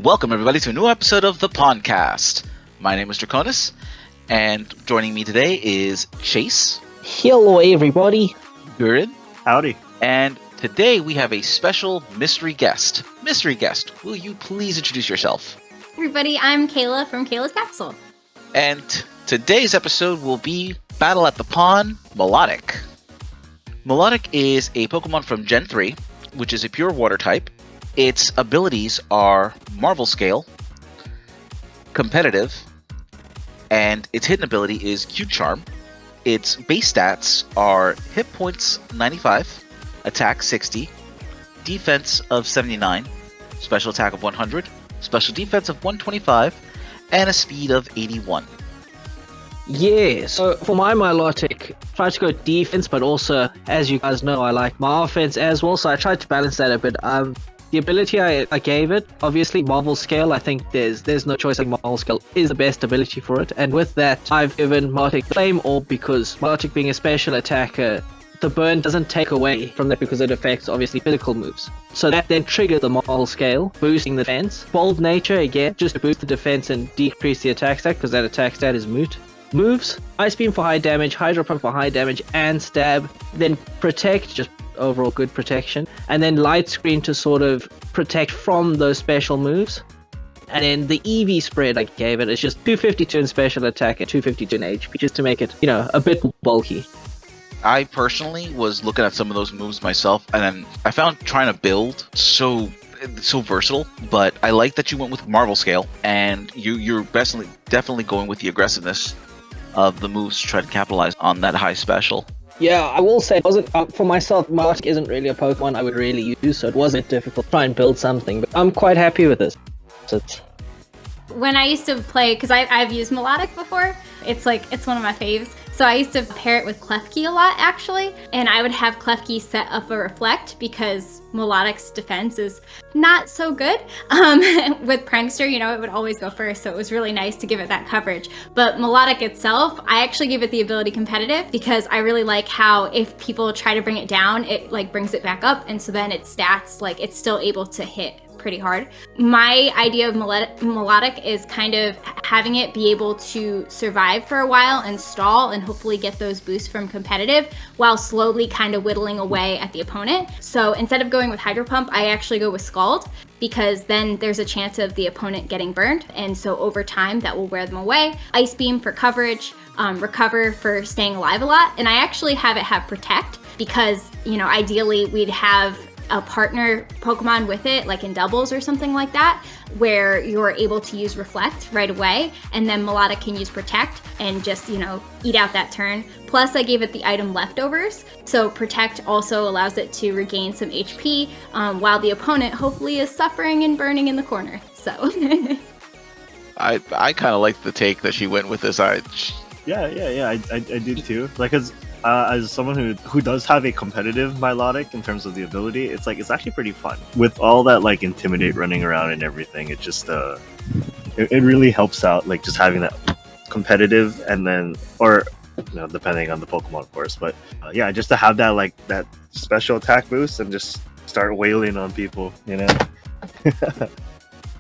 welcome everybody to a new episode of the Pondcast. My name is Draconis, and joining me today is Chase. Hello everybody. Guren. Howdy. And today we have a special mystery guest. Mystery guest, will you please introduce yourself? Everybody, I'm Cayla from Cayla's Capsule. And today's episode will be Battle at the Pond, Milotic. Milotic is a Pokemon from Gen 3, which is a pure water type. Its abilities are Marvel Scale, Competitive, and its hidden ability is Q-Charm. Its base stats are hit points 95, attack 60, defense of 79, special attack of 100, special defense of 125, and a speed of 81. Yeah, so for my Milotic, try to go defense, but also, as you guys know, I like my offense as well, so I tried to balance that a bit. The ability I gave it, obviously Marvel Scale, I think there's no choice. Like Marvel Scale is the best ability for it, and with that, I've given Milotic Flame Orb because Milotic being a special attacker, the burn doesn't take away from that because it affects obviously physical moves. So that then triggered the Marvel Scale, boosting the defense. Bold Nature again, just to boost the defense and decrease the attack stat because that attack stat is moot. Moves, Ice Beam for high damage, Hydro Pump for high damage and stab, then Protect, just overall good protection, and then Light Screen to sort of protect from those special moves. And then the EV spread I gave it is just 252 in special attack and 252 in HP, just to make it, a bit bulky. I personally was looking at some of those moves myself, and then I found trying to build so versatile, but I like that you went with Marvel Scale, and you're definitely going with the aggressiveness of the moves to try to capitalize on that high special. Yeah, I will say it wasn't, for myself, Milotic isn't really a Pokemon I would really use, so it wasn't difficult to try and build something, but I'm quite happy with this. When I used to play, because I've used Milotic before, it's one of my faves. So I used to pair it with Klefki a lot, actually, and I would have Klefki set up a Reflect because Milotic's defense is not so good. With Prankster, it would always go first, so it was really nice to give it that coverage. But Milotic itself, I actually give it the ability Competitive because I really like how if people try to bring it down, it brings it back up, and so then its stats, it's still able to hit pretty hard. My idea of Milotic is kind of having it be able to survive for a while and stall and hopefully get those boosts from Competitive while slowly kind of whittling away at the opponent. So instead of going with Hydro Pump, I actually go with Scald because then there's a chance of the opponent getting burned, and so over time that will wear them away. Ice Beam for coverage, Recover for staying alive a lot, and I actually have it have Protect because, ideally we'd have a partner Pokemon with it, like in doubles or something like that, where you're able to use Reflect right away, and then Milotic can use Protect and just, eat out that turn. Plus, I gave it the item Leftovers, so Protect also allows it to regain some HP, while the opponent hopefully is suffering and burning in the corner, so. I kind of like the take that she went with this. Yeah, I did too. Because as someone who does have a competitive Milotic in terms of the ability, it's actually pretty fun with all that Intimidate running around and everything. It just it really helps out, just having that competitive, and then depending on the Pokemon, of course. But just to have that that special attack boost and just start wailing on people,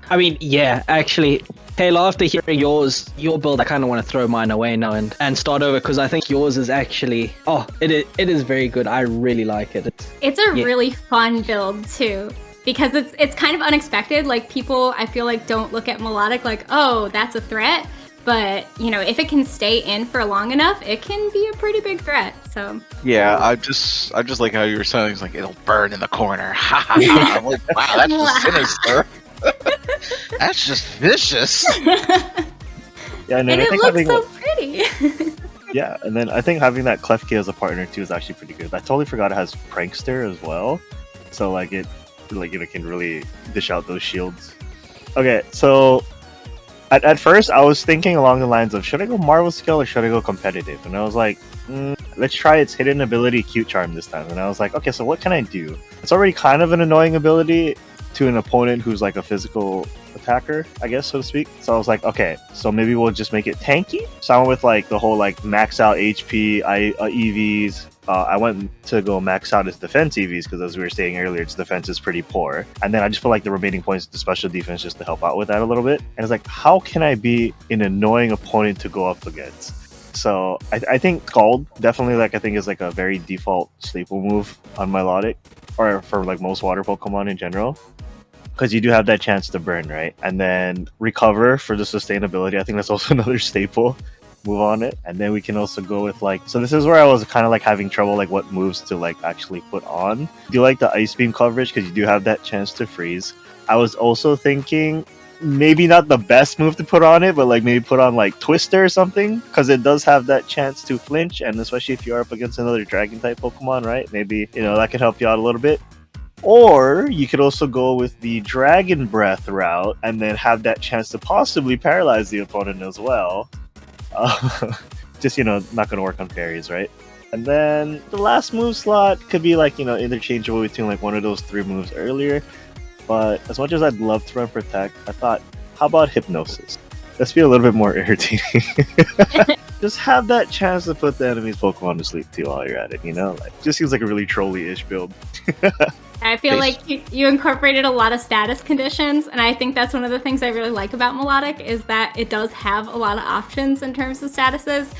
I mean, yeah, actually, Cayla, after hearing your build, I kind of want to throw mine away now and start over because I think yours is actually, it is very good. I really like it. It's a really fun build too because it's kind of unexpected. People, I feel don't look at Milotic oh, that's a threat. But, if it can stay in for long enough, it can be a pretty big threat, so. Yeah, I just like how you were saying, it's it'll burn in the corner. Ha ha ha. I'm like, wow, that's just sinister. That's just vicious. Yeah, and it I think looks so pretty. Yeah, and then I think having that Klefki as a partner too is actually pretty good. I totally forgot it has Prankster as well, so it can really dish out those shields. Okay, so at first I was thinking along the lines of should I go Marvel Scale or should I go Competitive, and I was like, let's try its hidden ability Q-Charm this time. And I was like, okay, so what can I do? It's already kind of an annoying ability to an opponent who's a physical attacker, I guess, so to speak. So I was like, okay, so maybe we'll just make it tanky. So I went with like the whole like max out HP, EVs. I went to go max out its defense EVs because, as we were saying earlier, its defense is pretty poor. And then I just put like the remaining points to special defense just to help out with that a little bit. And it's like, how can I be an annoying opponent to go up against? So I think Scald definitely, like, I think is like a very default staple move on Milotic, or for like most water Pokemon in general, because you do have that chance to burn, right? And then recover for the sustainability. I think that's also another staple move on it. And then we can also go with like, so this is where I was kind of like having trouble like what moves to like actually put on. Do you like the Ice Beam coverage because you do have that chance to freeze? I was also thinking maybe not the best move to put on it, but like maybe put on like Twister or something, because it does have that chance to flinch, and especially if you are up against another dragon type Pokemon, right? Maybe, you know, that could help you out a little bit. Or you could also go with the Dragon Breath route and then have that chance to possibly paralyze the opponent as well. Just, you know, not going to work on fairies, right? And then the last move slot could be like, you know, interchangeable between like one of those 3 moves earlier. But as much as I'd love to run Protect, I thought, how about Hypnosis? Let's be a little bit more irritating. Just have that chance to put the enemy's Pokemon to sleep too while you're at it, you know? Like, just seems like a really trolly-ish build. I feel like you incorporated a lot of status conditions, and I think that's one of the things I really like about Milotic is that it does have a lot of options in terms of statuses.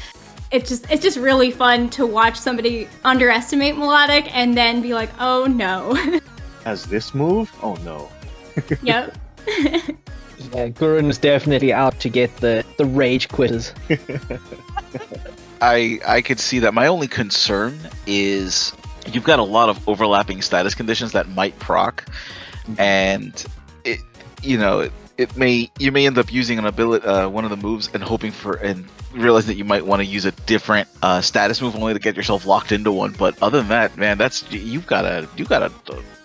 It's just really fun to watch somebody underestimate Milotic and then be like, oh no. Has this move? Oh no. Yep. Yeah, Guren is definitely out to get the rage quitters. I could see that. My only concern is you've got a lot of overlapping status conditions that might proc, and you may end up using an ability, one of the moves, and hoping for, and realize that you might want to use a different status move only to get yourself locked into one. But other than that, man, you've got a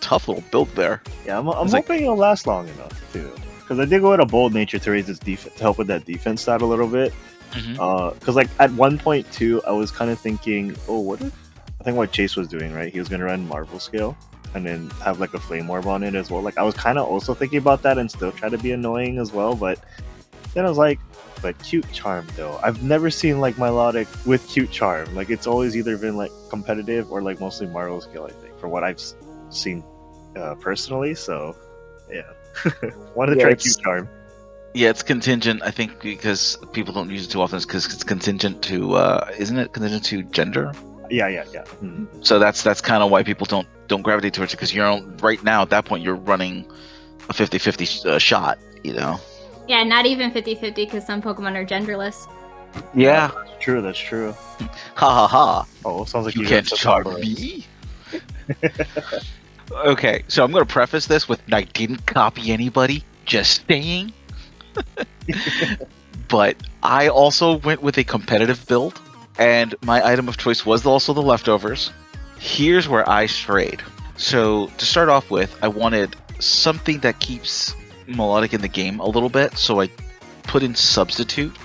tough little build there. Yeah, I'm hoping it'll last long enough too, because I did go with a bold nature to raise its defense, to help with that defense stat a little bit. Because like at 1.2, I was kind of thinking, oh, what if, I think what Chase was doing, right? He was gonna run Marvel Scale and then have like a Flame Orb on it as well. Like I was kind of also thinking about that and still try to be annoying as well, but then I was like, but Cute Charm though. I've never seen like Milotic with Cute Charm. Like it's always either been like competitive or like mostly Marvel Scale, I think, for what I've seen personally. So yeah, wanted to try Cute Charm. Yeah, it's contingent, I think, because people don't use it too often, because it's contingent to, isn't it contingent to gender? Yeah. Mm-hmm. So that's kind of why people don't gravitate towards it, because you're right now at that point you're running a 50-50 shot, you know. Yeah, not even 50-50 because some Pokemon are genderless. Yeah, that's true. Ha ha ha. Oh, sounds like you can't charm me. Okay, so I'm going to preface this with I didn't copy anybody, just saying. But I also went with a competitive build, and my item of choice was also the leftovers. Here's where I strayed. So to start off with, I wanted something that keeps Milotic in the game a little bit, so I put in Substitute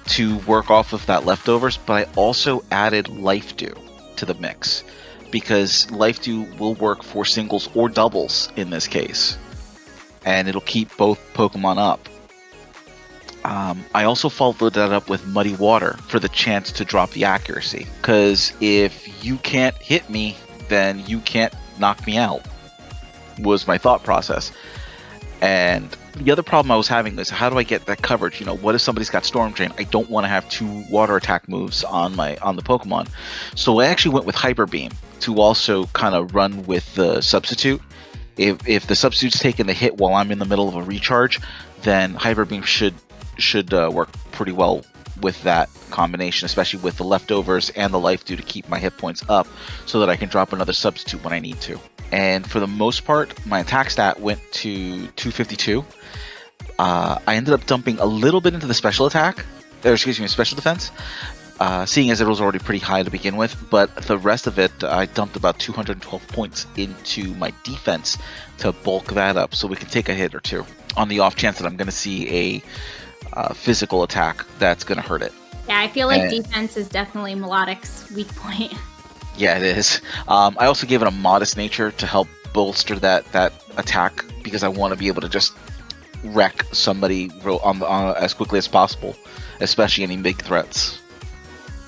to work off of that leftovers, but I also added Life Dew to the mix, because Life Dew will work for singles or doubles in this case, and it'll keep both Pokemon up. I also followed that up with Muddy Water for the chance to drop the accuracy, because if you can't hit me, then you can't knock me out, was my thought process. And the other problem I was having is, how do I get that coverage? You know, what if somebody's got Storm Drain? I don't want to have 2 water attack moves on the Pokemon. So I actually went with Hyper Beam to also kind of run with the substitute. If the substitute's taking the hit while I'm in the middle of a recharge, then Hyper Beam should work pretty well with that combination, especially with the leftovers and the Life Dew to keep my hit points up, so that I can drop another substitute when I need to. And for the most part, my attack stat went to 252. I ended up dumping a little bit into the special defense, seeing as it was already pretty high to begin with, but the rest of it, I dumped about 212 points into my defense to bulk that up, so we can take a hit or two on the off chance that I'm going to see a physical attack that's going to hurt it. Yeah, I feel like defense is definitely Milotic's weak point. Yeah, it is. I also gave it a modest nature to help bolster that attack, because I want to be able to just wreck somebody as quickly as possible, especially any big threats.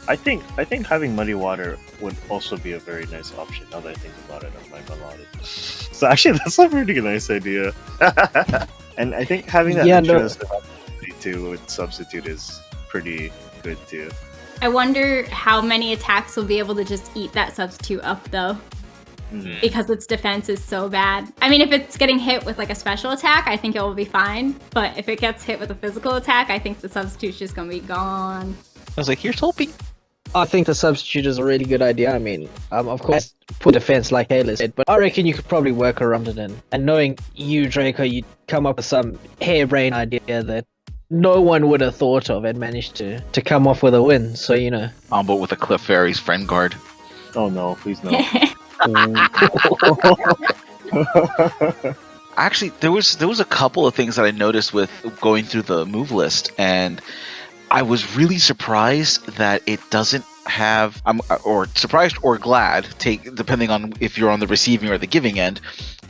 I think having Muddy Water would also be a very nice option now that I think about it on my Milotic. So actually, that's a pretty nice idea. And I think having that too with Substitute is pretty good too. I wonder how many attacks will be able to just eat that Substitute up though. Because its defense is so bad. I mean, if it's getting hit with like a special attack, I think it will be fine. But if it gets hit with a physical attack, I think the Substitute's just gonna be gone. I was like, here's hoping. I think the Substitute is a really good idea. I mean, of course, for defense, like Cayla said, but I reckon you could probably work around it. And knowing you, Draco, you'd come up with some harebrained idea that no one would have thought of and managed to come off with a win. So, you know. Combo with a Cliff Fairy's Friend Guard. Oh no, please no. Actually, there was a couple of things that I noticed with going through the move list, and I was really surprised that it doesn't have, or surprised or glad, depending on if you're on the receiving or the giving end,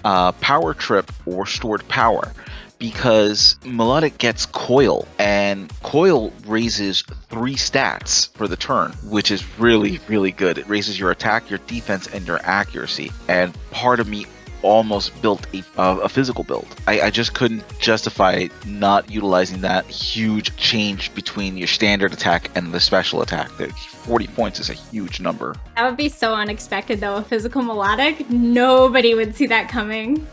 Power Trip or Stored Power. Because Milotic gets Coil, and Coil raises 3 stats for the turn, which is really, really good. It raises your attack, your defense, and your accuracy. And part of me almost built a physical build. I just couldn't justify not utilizing that huge change between your standard attack and the special attack. 40 points is a huge number. That would be so unexpected though, a physical Milotic. Nobody would see that coming.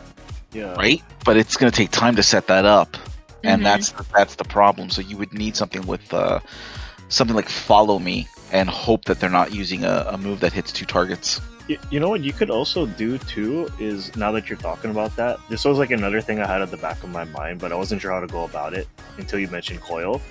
Yeah. Right? But it's going to take time to set that up. And that's the problem. So you would need something with something like Follow Me and hope that they're not using a move that hits 2 targets. You know what you could also do too is, now that you're talking about that, this was like another thing I had at the back of my mind, but I wasn't sure how to go about it until you mentioned Coil.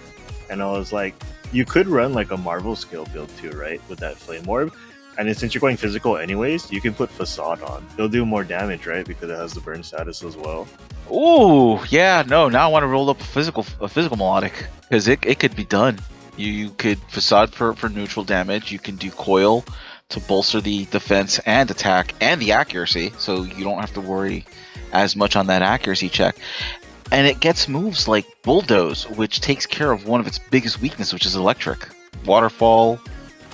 And I was like, you could run like a Marvel skill build too, right? With that Flame Orb. And then since you're going physical anyways, you can put Facade on. It'll do more damage, right? Because it has the burn status as well. Ooh, yeah, no, now I want to roll up a physical Milotic. Because it could be done. You could Facade for neutral damage. You can do Coil to bolster the defense and attack and the accuracy. So you don't have to worry as much on that accuracy check. And it gets moves like Bulldoze, which takes care of one of its biggest weaknesses, which is electric. Waterfall.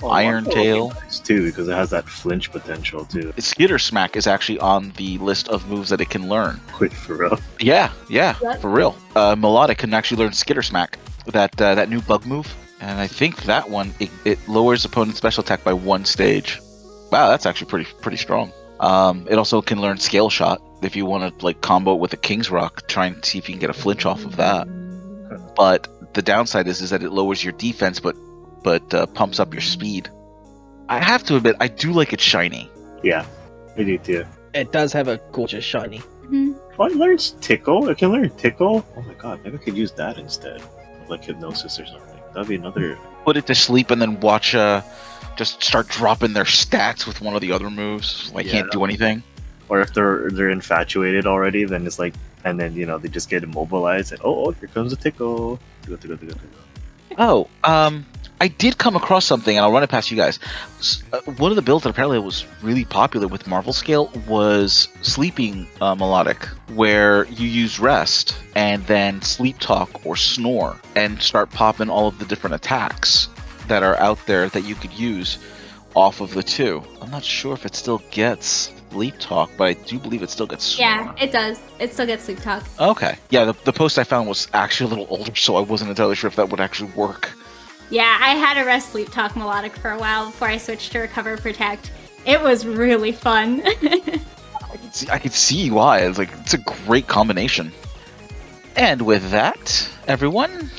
Iron Tail nice too, because it has that flinch potential too. Skitter Smack is actually on the list of moves that it can learn. Wait, for real? Yeah, for real. Milotic can actually learn Skitter Smack, that new bug move, and I think that one it lowers opponent's special attack by 1 stage. Wow, that's actually pretty strong. It also can learn Scale Shot if you want to like combo it with a King's Rock, try and see if you can get a flinch off of that. But the downside is that it lowers your defense, but pumps up your speed. I have to admit, I do like it shiny. Yeah, I do too. It does have a gorgeous shiny. Oh, it learns Tickle? It can learn Tickle? Oh my god, maybe I could use that instead. Of like Hypnosis or something. That'd be another... Put it to sleep and then watch just start dropping their stats with one of the other moves. Like, can't do anything. Or if they're infatuated already, then it's like... And then, you know, they just get immobilized and here comes a Tickle. Oh, I did come across something, and I'll run it past you guys. One of the builds that apparently was really popular with Marvel Scale was Sleeping Milotic, where you use Rest and then Sleep Talk or Snore and start popping all of the different attacks that are out there that you could use off of the 2. I'm not sure if it still gets Sleep Talk, but I do believe it still gets Snore. Yeah, it does. It still gets Sleep Talk. Okay. Yeah, the post I found was actually a little older, so I wasn't entirely sure if that would actually work. Yeah, I had a Rest Sleep Talk Milotic for a while before I switched to Recover Protect. It was really fun. I could see why. It's a great combination. And with that, everyone,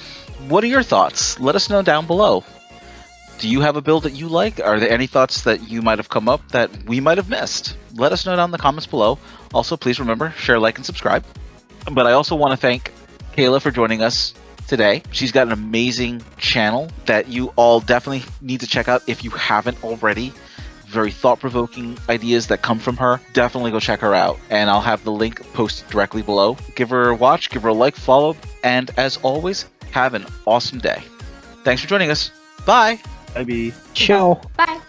what are your thoughts? Let us know down below. Do you have a build that you like? Are there any thoughts that you might have come up that we might have missed? Let us know down in the comments below. Also, please remember, share, like, and subscribe. But I also want to thank Cayla for joining us today. She's got an amazing channel that you all definitely need to check out if you haven't already. Very thought-provoking ideas that come from her. Definitely go check her out. And I'll have the link posted directly below. Give her a watch, give her a like, follow, and as always, have an awesome day. Thanks for joining us. Bye! Bye. Ciao. Bye.